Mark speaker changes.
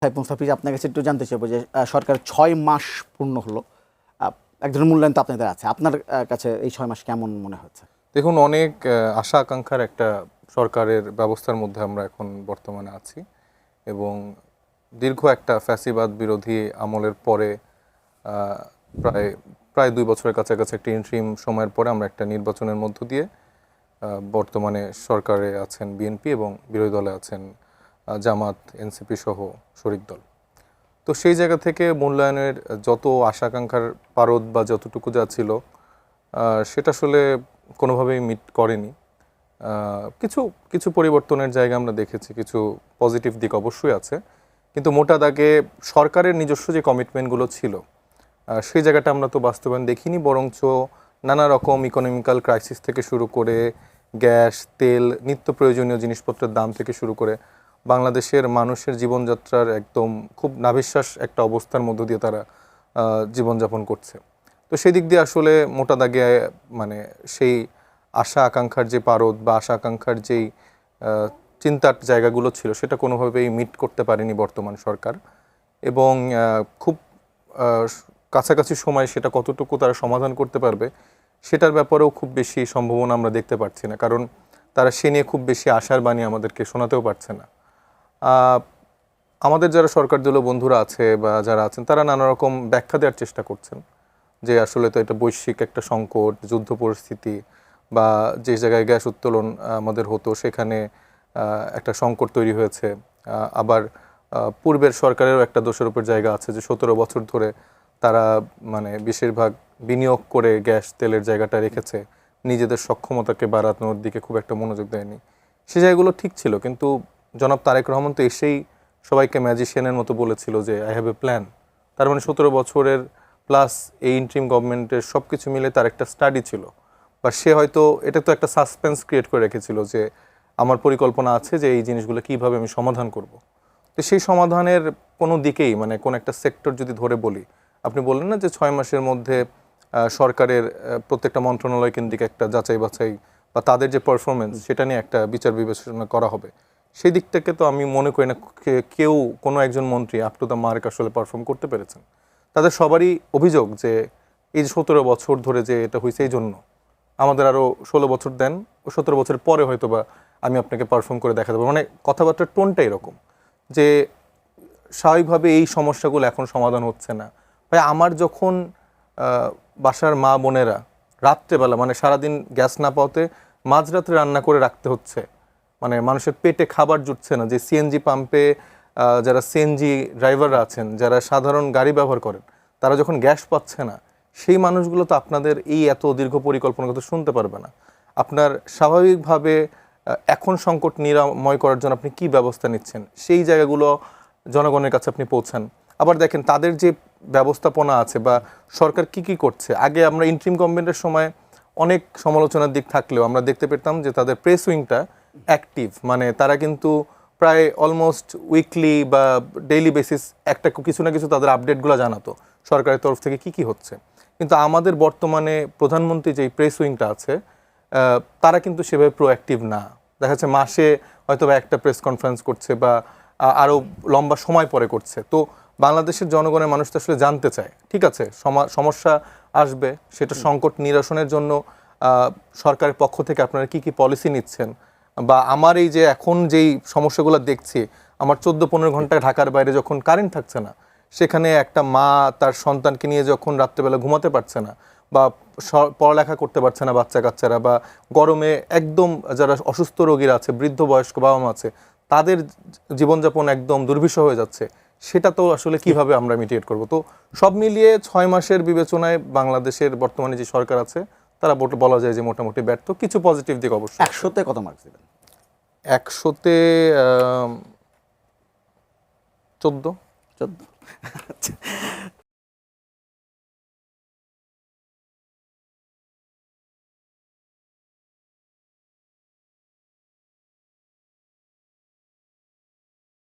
Speaker 1: মুস্তাফিজ, আপনার কাছে একটু জানতে চাইবো যে সরকার ৬ মাস পূর্ণ হলো, এক ধরনের মূল্যায়ন তো আপনাদের আছে, আপনার কাছে এই ৬ মাস কেমন মনে হচ্ছে?
Speaker 2: দেখুন, অনেক আশা আকাঙ্ক্ষার একটা সরকারের ব্যবস্থার মধ্যে আমরা এখন বর্তমানে আছি এবং দীর্ঘ একটা ফ্যাসিবাদ বিরোধী আমলের পরে প্রায় প্রায় ২ বছরের কাছাকাছি একটা ইন্ট্রিম সময়ের পরে আমরা একটা নির্বাচনের মধ্য দিয়ে বর্তমানে সরকারে আছেন বিএনপি এবং বিরোধী দলে আছেন জামাত, এনসিপি সহ শরিক দল। তো সেই জায়গা থেকে মূল্যায়নের যত আশা আকাঙ্ক্ষার পারদ বা যতটুকু যা ছিল সেটা আসলে কোনোভাবেই মিট করেনি। কিছু কিছু পরিবর্তনের জায়গা আমরা দেখেছি, কিছু পজিটিভ দিক অবশ্যই আছে, কিন্তু মোটা দাগে সরকারের নিজস্ব যে কমিটমেন্টগুলো ছিল সেই জায়গাটা আমরা তো বাস্তবায়ন দেখিনি, বরঞ্চ নানা রকম ইকোনমিক্যাল ক্রাইসিস থেকে শুরু করে গ্যাস, তেল, নিত্য প্রয়োজনীয় জিনিসপত্রের দাম থেকে শুরু করে বাংলাদেশের মানুষের জীবনযাত্রার একদম খুব নাভিশ্বাস একটা অবস্থার মধ্য দিয়ে তারা জীবনযাপন করছে। তো সেই দিক দিয়ে আসলে মোটা দাগে মানে সেই আশা আকাঙ্ক্ষার যে পারদ বা আশা আকাঙ্ক্ষার যেই চিন্তার জায়গাগুলো ছিল সেটা কোনোভাবেই মিট করতে পারেনি বর্তমান সরকার, এবং খুব কাছাকাছি সময় সেটা কতটুকু তারা সমাধান করতে পারবে সেটার ব্যাপারেও খুব বেশি সম্ভাবনা আমরা দেখতে পাচ্ছি না, কারণ তারা সে নিয়ে খুব বেশি আশার বাণী আমাদেরকে শোনাতেও পারছে না। আমাদের যারা সরকার দলীয় বন্ধুরা আছে বা যারা আছেন তারা নানা রকম ব্যাখ্যা দেওয়ার চেষ্টা করছেন যে আসলে তো এটা বৈশ্বিক একটা সংকট, যুদ্ধ পরিস্থিতি, বা যে জায়গায় গ্যাস উত্তোলন আমাদের হতো সেখানে একটা সংকট তৈরি হয়েছে। আবার পূর্বের সরকারেরও একটা দোষের উপর জায়গা আছে যে ১৭ বছর ধরে তারা মানে বেশিরভাগ বিনিয়োগ করে গ্যাস তেলের জায়গাটা রেখেছে, নিজেদের সক্ষমতাকে বাড়ানোর দিকে খুব একটা মনোযোগ দেয়নি। সে জায়গাগুলো ঠিক ছিল, কিন্তু জনাব তারেক রহমান তো এসেই সবাইকে ম্যাজিশিয়ানের মতো বলেছিল যে আই হ্যাভ এ প্ল্যান। তার মানে ১৭ বছরের প্লাস এই ইন্ট্রিম গভর্নমেন্টের সব কিছু মিলে তার একটা স্টাডি ছিল, বা সে হয়তো এটা তো একটা সাসপেন্স ক্রিয়েট করে রেখেছিল যে আমার পরিকল্পনা আছে যে এই জিনিসগুলো কীভাবে আমি সমাধান করব। তো সেই সমাধানের কোনো দিকেই মানে কোন একটা সেক্টর যদি ধরে বলি, আপনি বললেন না যে ৬ মাসের মধ্যে সরকারের প্রত্যেকটা মন্ত্রণালয় কেন্দ্রিক একটা যাচাই বাছাই বা তাদের যে পারফরমেন্স সেটা নিয়ে একটা বিচার বিবেচনা করা হবে, সেই দিক থেকে তো আমি মনে করি না কেউ কোনো একজন মন্ত্রী আপ টু দ্য মার্ক আসলে পারফর্ম করতে পেরেছেন। তাদের সবারই অভিযোগ যে এই যে ১৭ বছর ধরে যে এটা হয়েছে এই জন্য আমাদের আরও ১৬ বছর দেন, ও ১৭ বছরের পরে হয়তো বা আমি আপনাকে পারফর্ম করে দেখা দেবো। মানে কথাবার্তার টোনটা এরকম যে স্বাভাবিকভাবে এই সমস্যাগুলো এখন সমাধান হচ্ছে না। ভাই, আমার যখন বাসার মা বোনেরা রাত্রেবেলা মানে সারাদিন গ্যাস না পাওয়াতে মাঝরাতে রান্না করে রাখতে হচ্ছে, মানে মানুষের পেটে খাবার জুটছে না, যে সিএনজি পাম্পে যারা সিএনজি ড্রাইভাররা আছেন, যারা সাধারণ গাড়ি ব্যবহার করেন, তারা যখন গ্যাস পাচ্ছে না, সেই মানুষগুলো তো আপনাদের এই এত দীর্ঘ পরিকল্পনা কথা শুনতে পারবে না। আপনার স্বাভাবিকভাবে এখন সংকট নিরাময় করার জন্য আপনি কি ব্যবস্থা নিচ্ছেন সেই জায়গাগুলো জনগণের কাছে আপনি পৌঁছান। আবার দেখেন তাদের যে ব্যবস্থাপনা আছে বা সরকার কি করছে। আগে আমরা ইন্ট্রিম গভর্নমেন্টের সময় অনেক সমালোচনার দিক থাকলেও আমরা দেখতে পেতাম যে তাদের প্রেস উইংটা অ্যাক্টিভ, মানে তারা কিন্তু প্রায় অলমোস্ট উইকলি বা ডেইলি বেসিস একটা কিছু না কিছু তাদের আপডেটগুলো জানাতো সরকারের তরফ থেকে কি হচ্ছে। কিন্তু আমাদের বর্তমানে প্রধানমন্ত্রী যেই প্রেস উইংটা আছে তারা কিন্তু সেভাবে প্রোঅ্যাক্টিভ না। দেখা যাচ্ছে মাসে হয়তো বা একটা প্রেস কনফারেন্স করছে বা আরও লম্বা সময় পরে করছে। তো বাংলাদেশের জনগণের মানুষ তো আসলে জানতে চায়, ঠিক আছে সমস্যা আসবে, সেটা সংকট নিরসনের জন্য সরকারের পক্ষ থেকে আপনারা কি পলিসি নিচ্ছেন, বা আমার এই যে এখন যেই সমস্যাগুলো দেখছি, আমার ১৪-১৫ ঘন্টায় ঢাকার বাইরে যখন কারেন্ট থাকছে না, সেখানে একটা মা তার সন্তানকে নিয়ে যখন রাত্রেবেলা ঘুমাতে পারছে না বা পড়ালেখা করতে পারছে না বাচ্চা কাচ্চারা, বা গরমে একদম যারা অসুস্থ রোগীরা আছে, বৃদ্ধ বয়স্ক বাবা মা আছে, তাদের জীবনযাপন একদম দুর্বিষহ হয়ে যাচ্ছে, সেটা তো আসলে কিভাবে আমরা মিটিগেট করব। তো সব মিলিয়ে ৬ মাসের বিবেচনায় বাংলাদেশের বর্তমানে যে সরকার আছে তারা বলা যায় যে মোটামুটি ব্যর্থ। কিছু পজিটিভ দিক অবশ্যই।
Speaker 1: ১০০-তে কত মার্কস দেবেন?
Speaker 2: ১০০-তে ১৪।